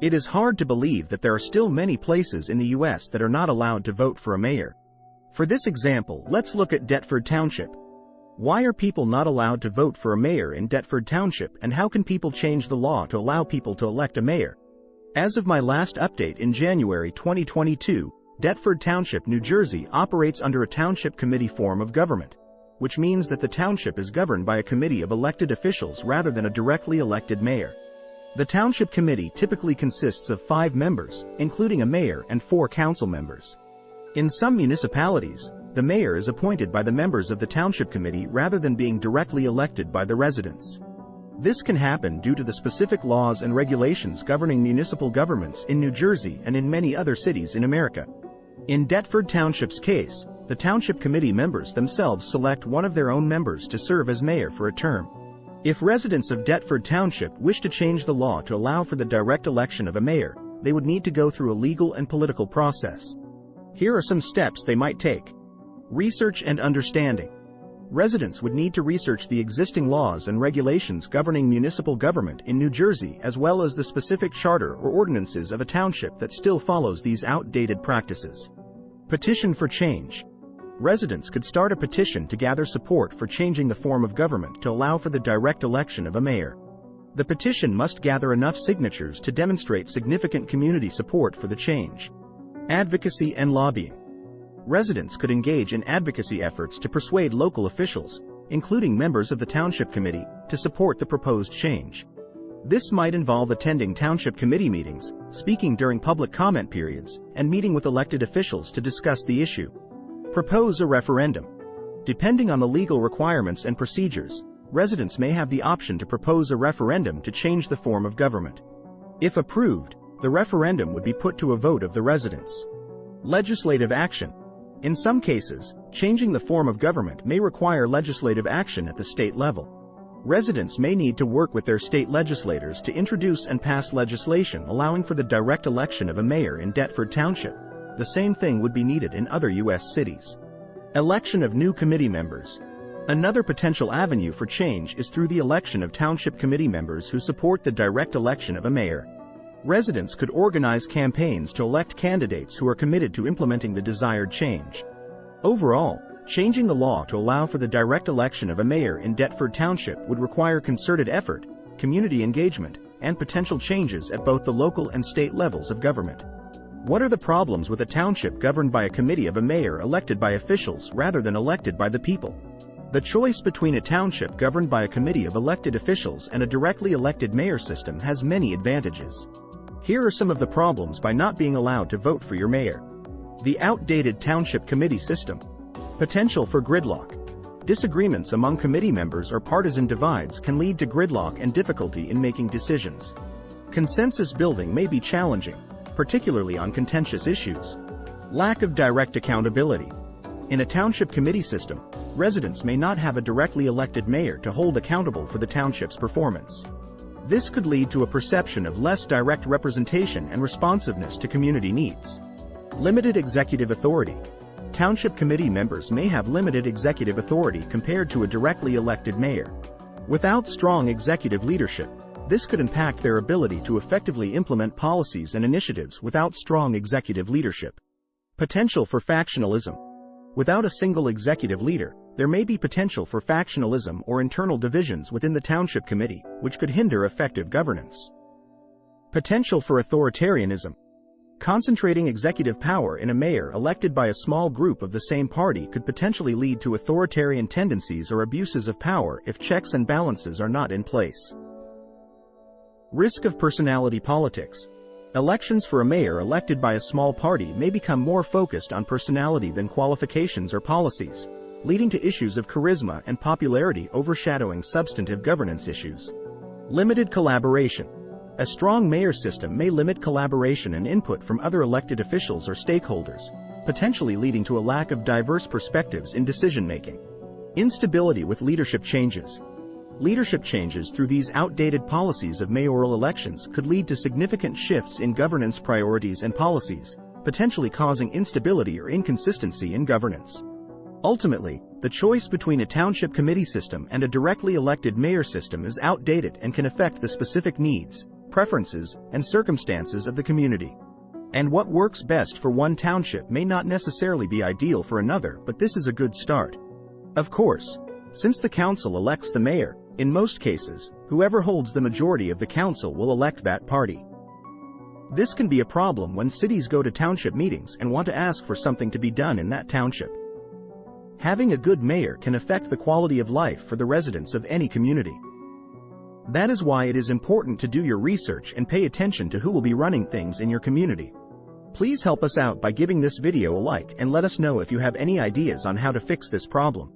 It is hard to believe that there are still many places in the U.S. that are not allowed to vote for a mayor. For this example, let's look at Deptford Township. Why are people not allowed to vote for a mayor in Deptford Township, and how can people change the law to allow people to elect a mayor? As of my last update in January 2022, Deptford Township, New Jersey operates under a Township Committee form of government, which means that the township is governed by a committee of elected officials rather than a directly elected mayor. The Township Committee typically consists of 5 members, including a mayor and 4 council members. In some municipalities, the mayor is appointed by the members of the Township Committee rather than being directly elected by the residents. This can happen due to the specific laws and regulations governing municipal governments in New Jersey and in many other cities in America. In Deptford Township's case, the Township Committee members themselves select one of their own members to serve as mayor for a term. If residents of Deptford Township wish to change the law to allow for the direct election of a mayor, they would need to go through a legal and political process. Here are some steps they might take. Research and understanding. Residents would need to research the existing laws and regulations governing municipal government in New Jersey, as well as the specific charter or ordinances of a township that still follows these outdated practices. Petition for change. Residents could start a petition to gather support for changing the form of government to allow for the direct election of a mayor. The petition must gather enough signatures to demonstrate significant community support for the change. Advocacy and lobbying. Residents could engage in advocacy efforts to persuade local officials, including members of the Township Committee, to support the proposed change. This might involve attending Township Committee meetings, speaking during public comment periods, and meeting with elected officials to discuss the issue. Propose a referendum. Depending on the legal requirements and procedures, residents may have the option to propose a referendum to change the form of government. If approved, the referendum would be put to a vote of the residents. Legislative action. In some cases, changing the form of government may require legislative action at the state level. Residents may need to work with their state legislators to introduce and pass legislation allowing for the direct election of a mayor in Deptford Township. The same thing would be needed in other U.S. cities. Election of new committee members. Another potential avenue for change is through the election of Township Committee members who support the direct election of a mayor. Residents could organize campaigns to elect candidates who are committed to implementing the desired change. Overall, changing the law to allow for the direct election of a mayor in Deptford Township would require concerted effort, community engagement, and potential changes at both the local and state levels of government. What are the problems with a township governed by a committee of a mayor elected by officials rather than elected by the people? The choice between a township governed by a committee of elected officials and a directly elected mayor system has many advantages. Here are some of the problems by not being allowed to vote for your mayor. The outdated Township Committee system. Potential for gridlock. Disagreements among committee members or partisan divides can lead to gridlock and difficulty in making decisions. Consensus building may be challenging, particularly on contentious issues. Lack of direct accountability. In a township committee system, residents may not have a directly elected mayor to hold accountable for the township's performance. This could lead to a perception of less direct representation and responsiveness to community needs. Limited executive authority. Township committee members may have limited executive authority compared to a directly elected mayor. Without strong executive leadership, this could impact their ability to effectively implement policies and initiatives without strong executive leadership. Potential for factionalism. Without a single executive leader, there may be potential for factionalism or internal divisions within the Township Committee, which could hinder effective governance. Potential for authoritarianism. Concentrating executive power in a mayor elected by a small group of the same party could potentially lead to authoritarian tendencies or abuses of power if checks and balances are not in place. Risk of personality politics. Elections for a mayor elected by a small party may become more focused on personality than qualifications or policies, leading to issues of charisma and popularity overshadowing substantive governance issues. Limited collaboration. A strong mayor system may limit collaboration and input from other elected officials or stakeholders, potentially leading to a lack of diverse perspectives in decision-making. Instability with leadership changes. Leadership changes through these outdated policies of mayoral elections could lead to significant shifts in governance priorities and policies, potentially causing instability or inconsistency in governance. Ultimately, the choice between a township committee system and a directly elected mayor system is outdated and can affect the specific needs, preferences, and circumstances of the community. And what works best for one township may not necessarily be ideal for another, but this is a good start. Of course, since the council elects the mayor, in most cases, whoever holds the majority of the council will elect that party. This can be a problem when cities go to township meetings and want to ask for something to be done in that township. Having a good mayor can affect the quality of life for the residents of any community. That is why it is important to do your research and pay attention to who will be running things in your community. Please help us out by giving this video a like and let us know if you have any ideas on how to fix this problem.